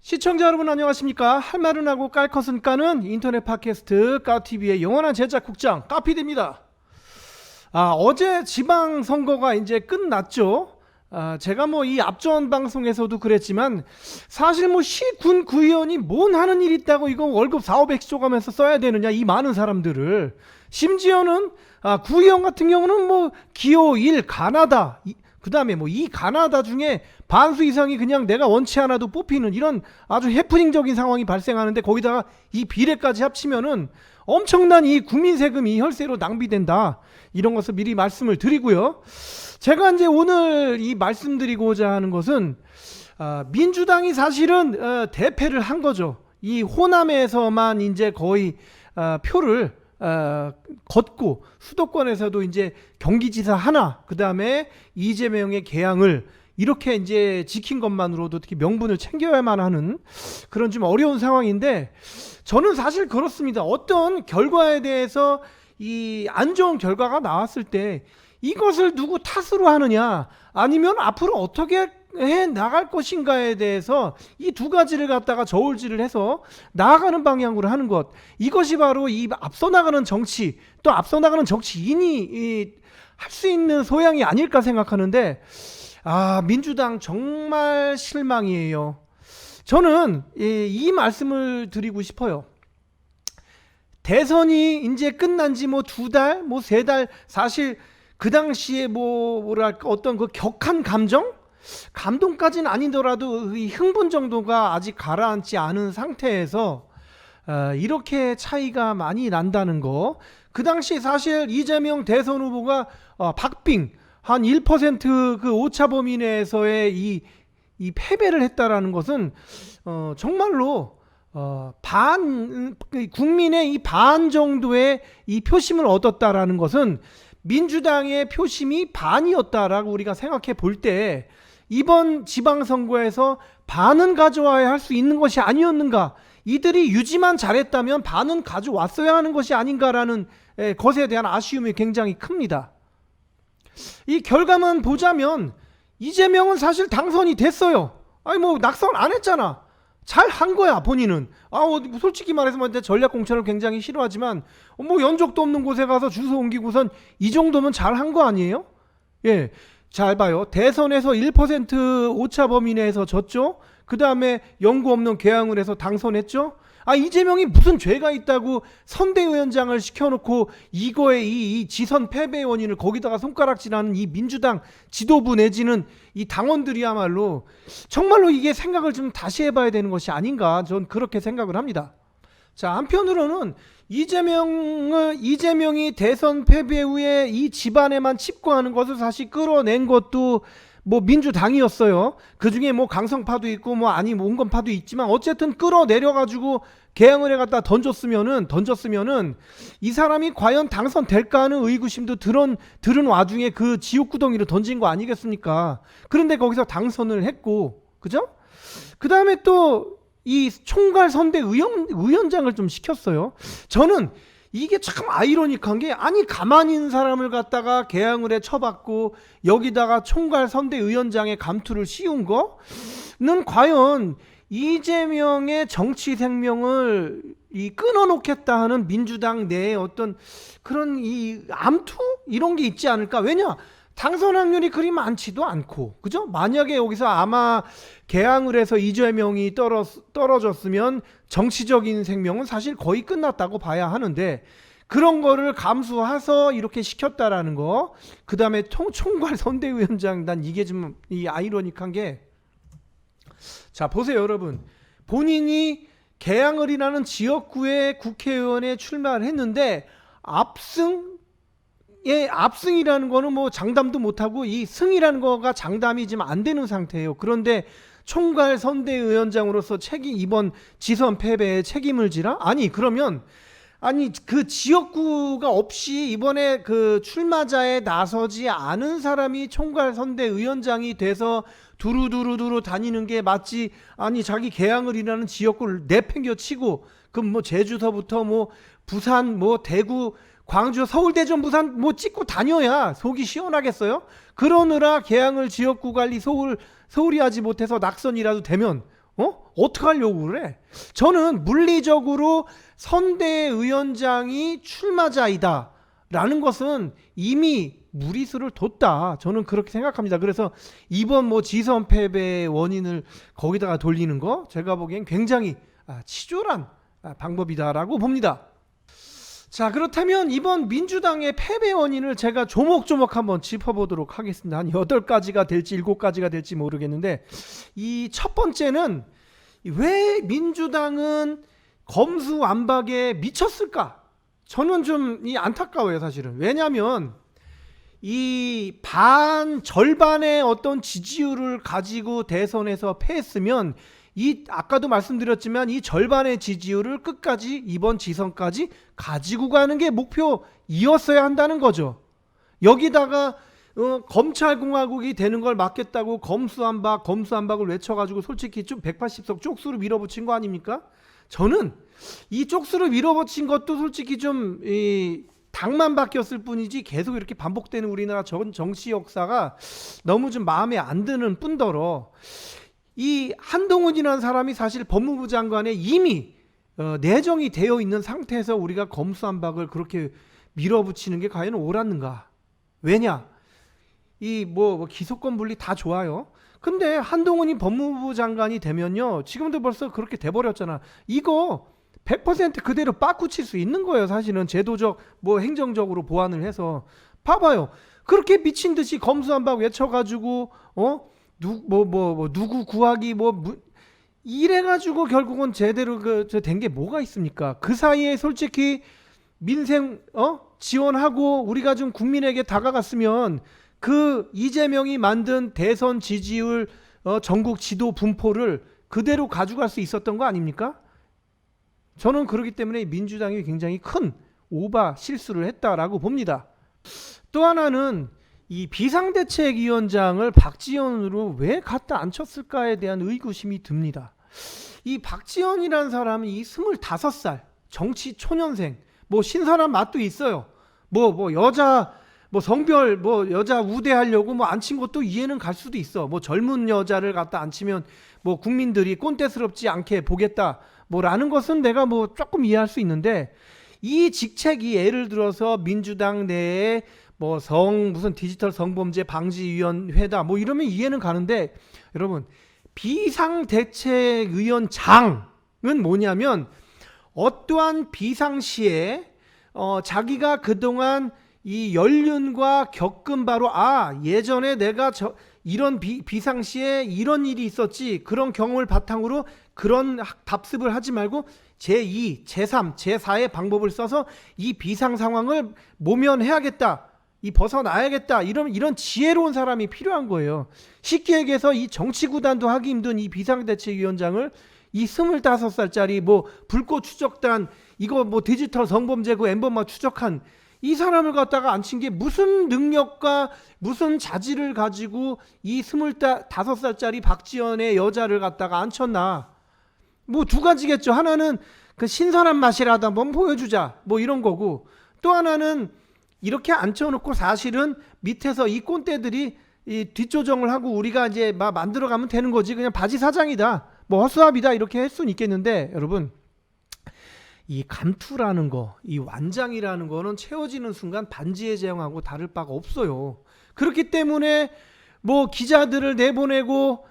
시청자 여러분 안녕하십니까? 할 말은 하고 깔 것은 까는 인터넷 팟캐스트 까TV의 영원한 제작국장 까PD입니다. 어제 지방선거가 이제 끝났죠. 제가 이 앞전 방송에서도 그랬지만 사실 시군 구의원이 뭔 하는 일 있다고 이거 월급 4,500씩 줘가면서 써야 되느냐, 이 많은 사람들을. 심지어는 구의원 같은 경우는 기호 1 가나다, 그 다음에 이 가나다 중에 반수 이상이 그냥 내가 원치 않아도 뽑히는 이런 아주 해프닝적인 상황이 발생하는데, 거기다가 이 비례까지 합치면은 엄청난 이 국민 세금이 혈세로 낭비된다, 이런 것을 미리 말씀을 드리고요. 제가 이제 오늘 이 말씀드리고자 하는 것은 민주당이 사실은 대패를 한 거죠. 이 호남에서만 이제 거의 표를 걷고, 수도권에서도 이제 경기지사 하나, 그 다음에 이재명의 개항을 이렇게 이제 지킨 것만으로도 특히 명분을 챙겨야만 하는 그런 좀 어려운 상황인데, 저는 사실 그렇습니다. 어떤 결과에 대해서 이 안 좋은 결과가 나왔을 때 이것을 누구 탓으로 하느냐, 아니면 앞으로 어떻게 해 나갈 것인가에 대해서 이 두 가지를 갖다가 저울질을 해서 나아가는 방향으로 하는 것, 이것이 바로 이 앞서 나가는 정치, 또 앞서 나가는 정치인이 할 수 있는 소양이 아닐까 생각하는데, 민주당 정말 실망이에요. 저는 이 말씀을 드리고 싶어요. 대선이 이제 끝난 지 2달, 3달, 사실 그 당시에 뭐랄까 어떤 그 격한 감동까지는 아니더라도 이 흥분 정도가 아직 가라앉지 않은 상태에서 이렇게 차이가 많이 난다는 거. 그 당시 사실 이재명 대선 후보가 박빙 한 1% 오차 범위 내에서의 이 패배를 했다라는 것은 정말로 국민의 이 반 정도의 이 표심을 얻었다라는 것은 민주당의 표심이 반이었다라고 우리가 생각해 볼 때, 이번 지방선거에서 반은 가져와야 할 수 있는 것이 아니었는가, 이들이 유지만 잘했다면 반은 가져왔어야 하는 것이 아닌가라는 것에 대한 아쉬움이 굉장히 큽니다. 이 결과만 보자면 이재명은 사실 당선이 됐어요. 낙선 안 했잖아. 잘 한 거야, 본인은. 솔직히 말해서 전략 공천을 굉장히 싫어하지만 연적도 없는 곳에 가서 주소 옮기고선 이 정도면 잘 한 거 아니에요? 예. 잘 봐요. 대선에서 1% 오차 범위 내에서 졌죠. 그 다음에 연구 없는 개항을 해서 당선했죠. 이재명이 무슨 죄가 있다고 선대위원장을 시켜놓고 이거에 이 지선 패배 원인을 거기다가 손가락질하는 이 민주당 지도부 내지는 이 당원들이야말로 정말로 이게 생각을 좀 다시 해봐야 되는 것이 아닌가, 전 그렇게 생각을 합니다. 자, 한편으로는 이재명이 대선 패배 후에 이 집안에만 칩거하는 것을 사실 끌어낸 것도 민주당이었어요. 그 중에 강성파도 있고 온건파도 있지만 어쨌든 끌어내려가지고 개항을 해갖다 던졌으면은 이 사람이 과연 당선될까 하는 의구심도 들은 와중에 그 지옥구덩이로 던진 거 아니겠습니까? 그런데 거기서 당선을 했고, 그죠? 그 다음에 또 이 총괄 선대위원장을 좀 시켰어요. 저는 이게 참 아이러니한 게, 가만히 있는 사람을 갖다가 개항을 해 쳐봤고 여기다가 총괄 선대위원장의 감투를 씌운 거는 과연 이재명의 정치 생명을 끊어놓겠다 하는 민주당 내에 어떤 그런 이 암투? 이런 게 있지 않을까? 왜냐? 당선 확률이 그리 많지도 않고, 그죠? 만약에 여기서 아마 개항을 해서 이재명이 떨어졌으면 정치적인 생명은 사실 거의 끝났다고 봐야 하는데, 그런 거를 감수해서 이렇게 시켰다라는 거. 그 다음에 총괄 선대위원장, 난 이게 좀 이 아이러니한 게, 자 보세요 여러분. 본인이 개항을이라는 지역구의 국회의원에 출마를 했는데 압승이라는 거는 장담도 못하고 이 승이라는 거가 장담이 지금 안 되는 상태예요. 그런데 총괄 선대위원장으로서 이번 지선 패배에 책임을 지라? 그러면 그 지역구가 없이 이번에 그 출마자에 나서지 않은 사람이 총괄 선대위원장이 돼서 두루두루 다니는 게 맞지? 자기 개항을이라는 지역구를 내팽겨치고 그럼 제주서부터 부산 대구 광주 서울대전 부산 찍고 다녀야 속이 시원하겠어요? 그러느라 개항을 지역구 관리 소홀히 하지 못해서 낙선이라도 되면 어떡하려고 그래? 저는 물리적으로 선대위원장이 출마자이다 라는 것은 이미 무리수를 뒀다. 저는 그렇게 생각합니다. 그래서 이번 뭐 지선 패배의 원인을 거기다가 돌리는 거 제가 보기엔 굉장히 치졸한 방법이다라고 봅니다. 자, 그렇다면 이번 민주당의 패배 원인을 제가 조목조목 한번 짚어보도록 하겠습니다. 한 8가지가 될지 7가지가 될지 모르겠는데, 이 첫 번째는 왜 민주당은 검수완박에 미쳤을까? 저는 좀 안타까워요, 사실은. 왜냐하면 이 절반의 어떤 지지율을 가지고 대선에서 패했으면 아까도 말씀드렸지만 이 절반의 지지율을 끝까지 이번 지선까지 가지고 가는 게 목표이었어야 한다는 거죠. 여기다가 검찰공화국이 되는 걸 막겠다고 검수완박을 외쳐가지고 솔직히 좀 180석 쪽수로 밀어붙인 거 아닙니까? 저는 이 쪽수로 밀어붙인 것도 솔직히 좀 당만 바뀌었을 뿐이지 계속 이렇게 반복되는 우리나라 정치 역사가 너무 좀 마음에 안 드는 뿐더러, 이 한동훈이라는 사람이 사실 법무부 장관에 이미 내정이 되어 있는 상태에서 우리가 검수완박을 그렇게 밀어붙이는 게 과연 옳았는가? 왜냐? 뭐 기소권 분리 다 좋아요. 근데 한동훈이 법무부 장관이 되면요, 지금도 벌써 그렇게 돼버렸잖아. 이거 100% 그대로 빠꾸칠 수 있는 거예요. 사실은 제도적 뭐 행정적으로 보완을 해서. 봐봐요. 그렇게 미친 듯이 검수완박 외쳐가지고 누구 구하기 이래가지고 결국은 제대로 된 게 뭐가 있습니까? 그 사이에 솔직히 민생 지원하고 우리가 좀 국민에게 다가갔으면 그 이재명이 만든 대선 지지율 전국 지도 분포를 그대로 가져갈 수 있었던 거 아닙니까? 저는 그렇기 때문에 민주당이 굉장히 큰 실수를 했다라고 봅니다. 또 하나는 이 비상대책위원장을 박지원으로 왜 갖다 앉혔을까에 대한 의구심이 듭니다. 이 박지원이라는 사람은 이 25살 정치 초년생, 뭐 신선한 맛도 있어요. 여자 성별 여자 우대하려고 앉힌 것도 이해는 갈 수도 있어. 젊은 여자를 갖다 앉히면 국민들이 꼰대스럽지 않게 보겠다 라는 것은 내가 조금 이해할 수 있는데, 이 직책이 예를 들어서 민주당 내에 무슨 디지털 성범죄 방지위원회다 이러면 이해는 가는데, 여러분, 비상대책위원장은 뭐냐면 어떠한 비상시에 자기가 그동안 이 연륜과 겪은 바로 예전에 내가 이런 비상시에 이런 일이 있었지, 그런 경험을 바탕으로 그런 답습을 하지 말고 제2, 제3, 제4의 방법을 써서 이 비상 상황을 모면해야겠다, 벗어나야겠다, 이런 지혜로운 사람이 필요한 거예요. 쉽게 얘기해서 이 정치구단도 하기 힘든 이 비상대책위원장을 이 25살짜리 불꽃 추적단 디지털 성범죄 엠번마 추적한 이 사람을 갖다가 앉힌 게 무슨 능력과 무슨 자질을 가지고 이 25살짜리 박지원의 여자를 갖다가 앉혔나? 두 가지겠죠. 하나는 그 신선한 맛이라도 한번 보여주자, 이런 거고, 또 하나는 이렇게 앉혀놓고 사실은 밑에서 이 꼰대들이 이 뒷조정을 하고 우리가 이제 만들어가면 되는 거지, 그냥 바지 사장이다, 허수아비다, 이렇게 할 수는 있겠는데, 여러분, 이 감투라는 거, 이 완장이라는 거는 채워지는 순간 반지의 제왕하고 다를 바가 없어요. 그렇기 때문에 기자들을 내보내고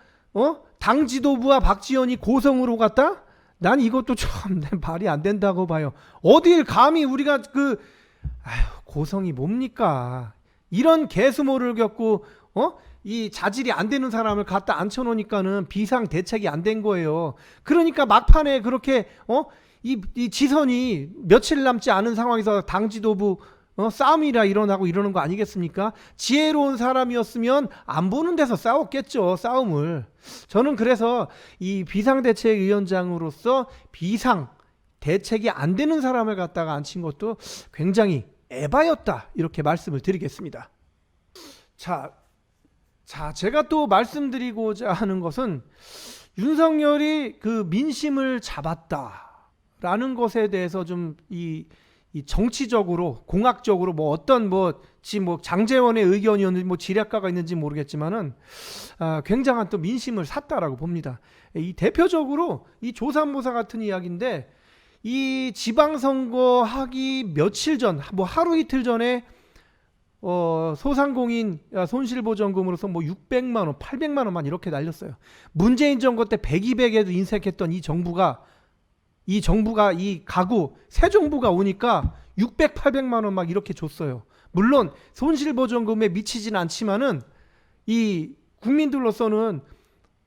당 지도부와 박지원이 고성으로 갔다? 난 이것도 참 말이 안 된다고 봐요. 어딜 감히 우리가 고성이 뭡니까? 이런 개수모를 겪고 이 자질이 안 되는 사람을 갖다 앉혀놓으니까는 비상 대책이 안 된 거예요. 그러니까 막판에 그렇게 이 지선이 며칠 남지 않은 상황에서 당 지도부 싸움이라 일어나고 이러는 거 아니겠습니까? 지혜로운 사람이었으면 안 보는 데서 싸웠겠죠, 싸움을. 저는 그래서 이 비상대책위원장으로서 비상 대책이 안 되는 사람을 갖다가 앉힌 것도 굉장히 에바였다, 이렇게 말씀을 드리겠습니다. 자, 제가 또 말씀드리고자 하는 것은 윤석열이 그 민심을 잡았다라는 것에 대해서 좀 이 이 정치적으로 공학적으로 뭐 어떤 뭐 장제원의 의견이었는지 뭐 지략가가 있는지 모르겠지만은 굉장한 또 민심을 샀다라고 봅니다. 이 대표적으로 이 조삼모사 같은 이야기인데 이 지방선거 하기 며칠 전, 뭐 하루 이틀 전에 소상공인 손실보전금으로서 뭐 600만 원, 800만 원만 이렇게 날렸어요. 문재인 정부 때 100, 200에도 인색했던 이 정부가 이 가구 새 정부가 오니까 600, 800만 원 막 이렇게 줬어요. 물론 손실보전금에 미치진 않지만은 이 국민들로서는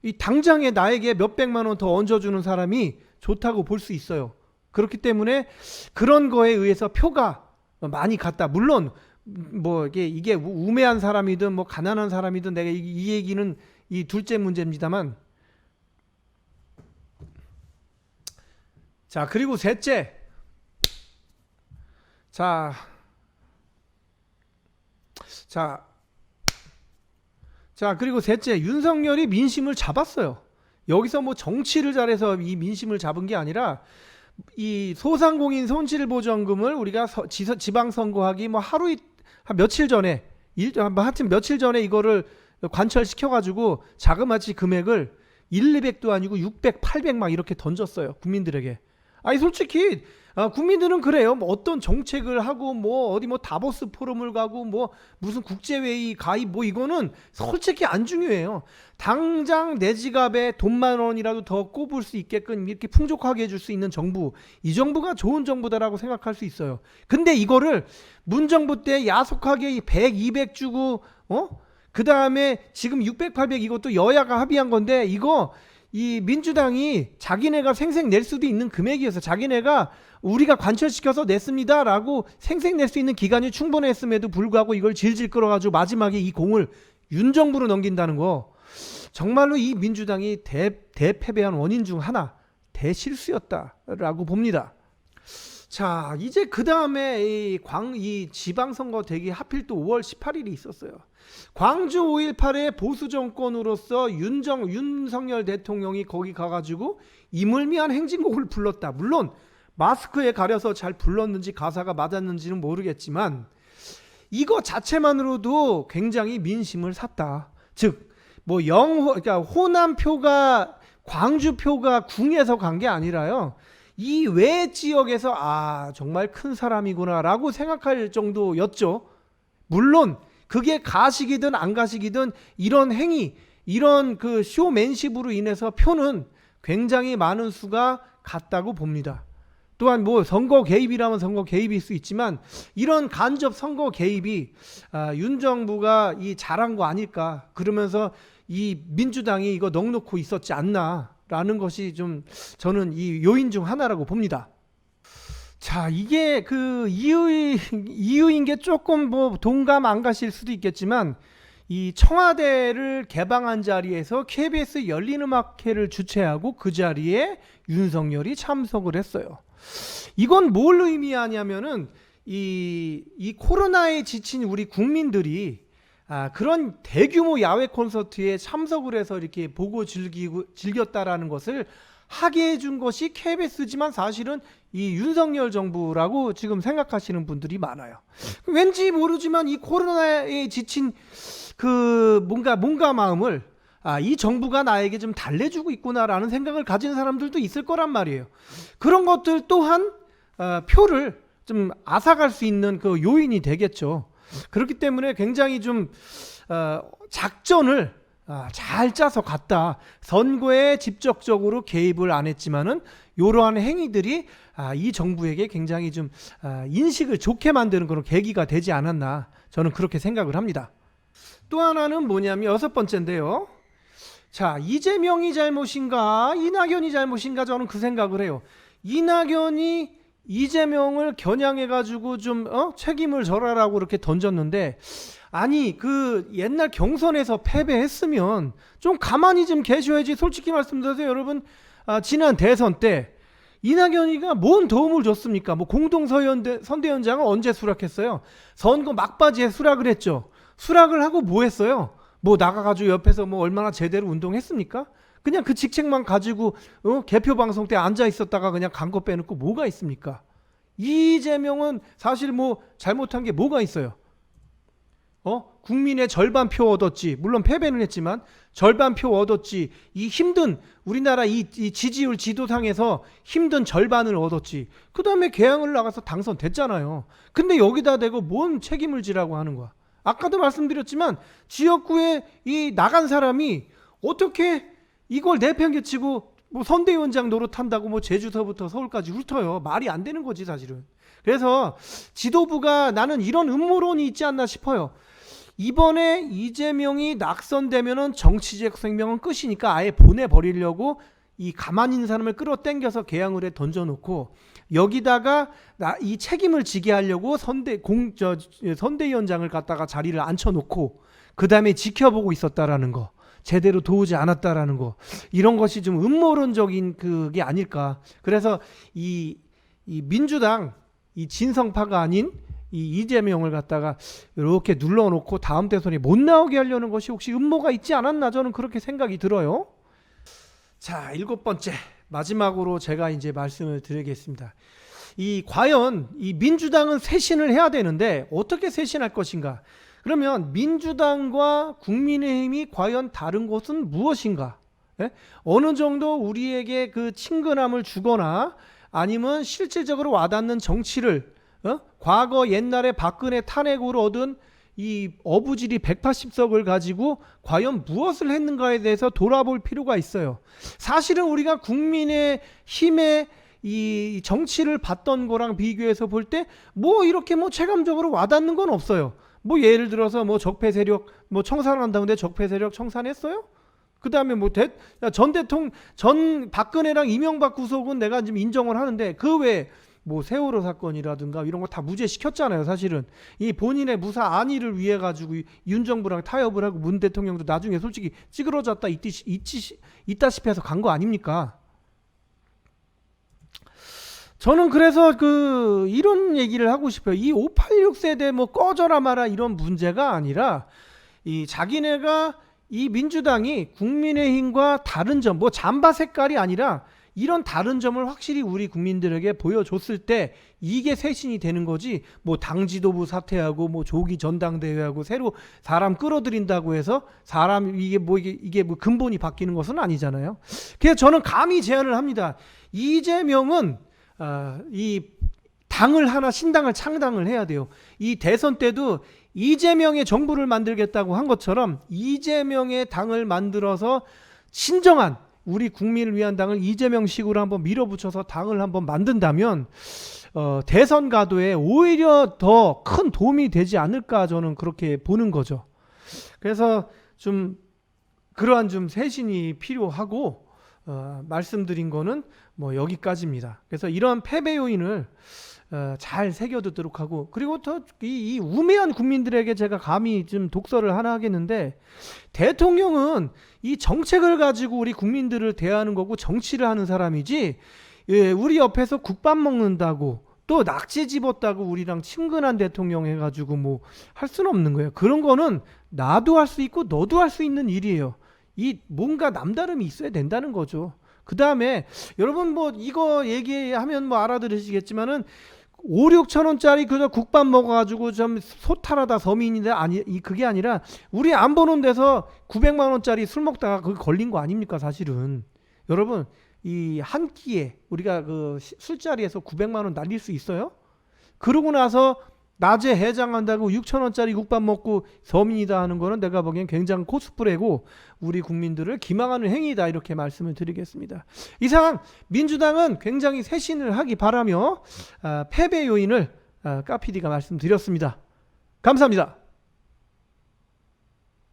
이 당장에 나에게 몇백만 원 더 얹어주는 사람이 좋다고 볼 수 있어요. 그렇기 때문에 그런 거에 의해서 표가 많이 갔다. 물론 뭐 이게 우매한 사람이든 뭐 가난한 사람이든 내가 이 얘기는 이 둘째 문제입니다만, 자 그리고 셋째, 자 그리고 셋째, 윤석열이 민심을 잡았어요. 여기서 뭐 정치를 잘해서 이 민심을 잡은 게 아니라 이 소상공인 손실보전금을 우리가 지방선거하기 뭐 며칠 전에 하여튼 며칠 전에 이거를 관철시켜가지고 자그마치 금액을 200도 아니고 600, 800 막 이렇게 던졌어요, 국민들에게. 아니 솔직히 국민들은 그래요. 뭐 어떤 정책을 하고 뭐 어디 뭐 다보스 포럼을 가고 뭐 무슨 국제회의 가입 뭐 이거는 솔직히 안 중요해요. 당장 내 지갑에 돈만 원이라도 더 꼽을 수 있게끔 이렇게 풍족하게 해줄 수 있는 정부, 이 정부가 좋은 정부다라고 생각할 수 있어요. 근데 이거를 문정부 때 야속하게 100, 200 주고 그 다음에 지금 600, 800 이것도 여야가 합의한 건데, 이거 이 민주당이 자기네가 생색 낼 수도 있는 금액이어서 자기네가 우리가 관철시켜서 냈습니다 라고 생색 낼 수 있는 기간이 충분했음에도 불구하고 이걸 질질 끌어가지고 마지막에 이 공을 윤 정부로 넘긴다는 거, 정말로 이 민주당이 대패배한 원인 중 하나, 대실수였다라고 봅니다. 자, 이제 그 다음에 이 지방선거 되기 하필 또 5월 18일이 있었어요. 광주 5.18의 보수 정권으로서 윤석열 대통령이 거기 가가지고 이물미한 행진곡을 불렀다. 물론 마스크에 가려서 잘 불렀는지 가사가 맞았는지는 모르겠지만 이거 자체만으로도 굉장히 민심을 샀다. 즉, 뭐 그러니까 호남표가 광주표가 궁에서 간 게 아니라요, 이 외 지역에서 정말 큰 사람이구나라고 생각할 정도였죠. 물론 그게 가식이든 안 가식이든 이런 행위, 이런 그 쇼맨십으로 인해서 표는 굉장히 많은 수가 갔다고 봅니다. 또한 뭐 선거 개입이라면 선거 개입일 수 있지만 이런 간접 선거 개입이 윤 정부가 잘한 거 아닐까, 그러면서 이 민주당이 이거 넉넉히 있었지 않나라는 것이 좀 저는 이 요인 중 하나라고 봅니다. 자, 이게 그 이유인 게 조금 뭐 동감 안 가실 수도 있겠지만, 이 청와대를 개방한 자리에서 KBS 열린음악회를 주최하고 그 자리에 윤석열이 참석을 했어요. 이건 뭘 의미하냐면은 이 코로나에 지친 우리 국민들이 그런 대규모 야외 콘서트에 참석을 해서 이렇게 보고 즐겼다라는 것을 하게 해준 것이 KBS지만 사실은 이 윤석열 정부라고 지금 생각하시는 분들이 많아요. 왠지 모르지만 이 코로나에 지친 그 뭔가 마음을 이 정부가 나에게 좀 달래주고 있구나라는 생각을 가진 사람들도 있을 거란 말이에요. 그런 것들 또한 표를 좀 앗아갈 수 있는 그 요인이 되겠죠. 그렇기 때문에 굉장히 좀 작전을 잘 짜서 갔다. 선거에 직접적으로 개입을 안 했지만은 이러한 행위들이 이 정부에게 굉장히 좀 인식을 좋게 만드는 그런 계기가 되지 않았나, 저는 그렇게 생각을 합니다. 또 하나는 뭐냐면 6번째인데요. 자, 이재명이 잘못인가 이낙연이 잘못인가, 저는 그 생각을 해요. 이낙연이 이재명을 겨냥해가지고 좀 책임을 져라라고 그렇게 던졌는데, 아니 그 옛날 경선에서 패배했으면 좀 가만히 좀 계셔야지. 솔직히 말씀드려서 여러분, 지난 대선 때 이낙연이가 뭔 도움을 줬습니까? 뭐 공동선대위원장은 언제 수락했어요? 선거 막바지에 수락을 했죠. 수락을 하고 뭐 했어요? 뭐 나가가지고 옆에서 뭐 얼마나 제대로 운동했습니까? 그냥 그 직책만 가지고 개표 방송 때 앉아 있었다가 그냥 간 거 빼놓고 뭐가 있습니까? 이재명은 사실 뭐 잘못한 게 뭐가 있어요? 국민의 절반 표 얻었지. 물론 패배는 했지만 절반 표 얻었지. 이 힘든 우리나라 이 지지율 지도상에서 힘든 절반을 얻었지. 그 다음에 개항을 나가서 당선됐잖아요. 근데 여기다 대고 뭔 책임을 지라고 하는 거야. 아까도 말씀드렸지만 지역구에 이 나간 사람이 어떻게 이걸 내팽개치고 뭐 선대위원장 노릇한다고 뭐 제주서부터 서울까지 훑어요. 말이 안 되는 거지 사실은. 그래서 지도부가 나는 이런 음모론이 있지 않나 싶어요. 이번에 이재명이 낙선되면은 정치적 생명은 끝이니까 아예 보내버리려고 이 가만히 있는 사람을 끌어당겨서 개항을 해 던져놓고 여기다가 이 책임을 지게 하려고 선대위원장을 갖다가 자리를 앉혀놓고 그 다음에 지켜보고 있었다라는 거, 제대로 도우지 않았다라는 거, 이런 것이 좀 음모론적인 그게 아닐까. 그래서 이 민주당 이 진성파가 아닌 이 이재명을 갖다가 이렇게 눌러놓고 다음 대선에 못 나오게 하려는 것이 혹시 음모가 있지 않았나, 저는 그렇게 생각이 들어요. 자, 7번째 마지막으로 제가 이제 말씀을 드리겠습니다. 과연 이 민주당은 쇄신을 해야 되는데 어떻게 쇄신할 것인가? 그러면 민주당과 국민의힘이 과연 다른 것은 무엇인가? 예? 어느 정도 우리에게 그 친근함을 주거나 아니면 실질적으로 와닿는 정치를 과거 옛날에 박근혜 탄핵으로 얻은 이 어부지리 180석을 가지고 과연 무엇을 했는가에 대해서 돌아볼 필요가 있어요. 사실은 우리가 국민의 힘의 이 정치를 봤던 거랑 비교해서 볼 때 뭐 이렇게 뭐 체감적으로 와닿는 건 없어요. 뭐 예를 들어서 뭐 적폐 세력 뭐 청산한다는데 적폐 세력 청산했어요? 그 다음에 뭐 전 박근혜랑 이명박 구속은 내가 지금 인정을 하는데 그 외에 뭐 세월호 사건이라든가 이런 거 다 무죄시켰잖아요. 사실은 이 본인의 무사 안위를 위해 가지고 윤 정부랑 타협을 하고 문 대통령도 나중에 솔직히 찌그러졌다 있다시피 해서 간 거 아닙니까? 저는 그래서 이런 얘기를 하고 싶어요. 이 586 세대 뭐 꺼져라 마라 이런 문제가 아니라 이 자기네가 이 민주당이 국민의힘과 다른 점, 뭐 잠바 색깔이 아니라 이런 다른 점을 확실히 우리 국민들에게 보여줬을 때 이게 쇄신이 되는 거지, 뭐 당 지도부 사퇴하고 뭐 조기 전당대회하고 새로 사람 끌어들인다고 해서 이게 뭐 근본이 바뀌는 것은 아니잖아요. 그래서 저는 감히 제안을 합니다. 이재명은 이 당을 하나 신당을 창당을 해야 돼요. 이 대선 때도 이재명의 정부를 만들겠다고 한 것처럼 이재명의 당을 만들어서 신정한 우리 국민을 위한 당을 이재명식으로 한번 밀어붙여서 당을 한번 만든다면 대선 가도에 오히려 더 큰 도움이 되지 않을까, 저는 그렇게 보는 거죠. 그래서 좀 그러한 좀 쇄신이 필요하고 말씀드린 거는 뭐 여기까지입니다. 그래서 이런 패배 요인을 잘 새겨두도록 하고, 그리고 더 이 우매한 국민들에게 제가 감히 좀 독서를 하나 하겠는데, 대통령은 이 정책을 가지고 우리 국민들을 대하는 거고 정치를 하는 사람이지, 우리 옆에서 국밥 먹는다고 또 낙지 집었다고 우리랑 친근한 대통령 해가지고 뭐 할 수는 없는 거예요. 그런 거는 나도 할 수 있고 너도 할 수 있는 일이에요. 이 뭔가 남다름이 있어야 된다는 거죠. 그 다음에 여러분 뭐 이거 얘기하면 뭐 알아들으시겠지만은 5, 6천 원짜리 그저 국밥 먹어가지고 좀 소탈하다 서민인데 그게 아니라 우리 안 보는 데서 900만 원짜리 술 먹다가 그게 걸린 거 아닙니까 사실은. 여러분 이 한 끼에 우리가 그 술자리에서 900만 원 날릴 수 있어요? 그러고 나서 낮에 해장한다고 6천 원짜리 국밥 먹고 서민이다 하는 거는 내가 보기엔 굉장히 코스프레고 우리 국민들을 기망하는 행위다, 이렇게 말씀을 드리겠습니다. 이상 민주당은 굉장히 쇄신을 하기 바라며 패배 요인을 까피디가 말씀드렸습니다. 감사합니다.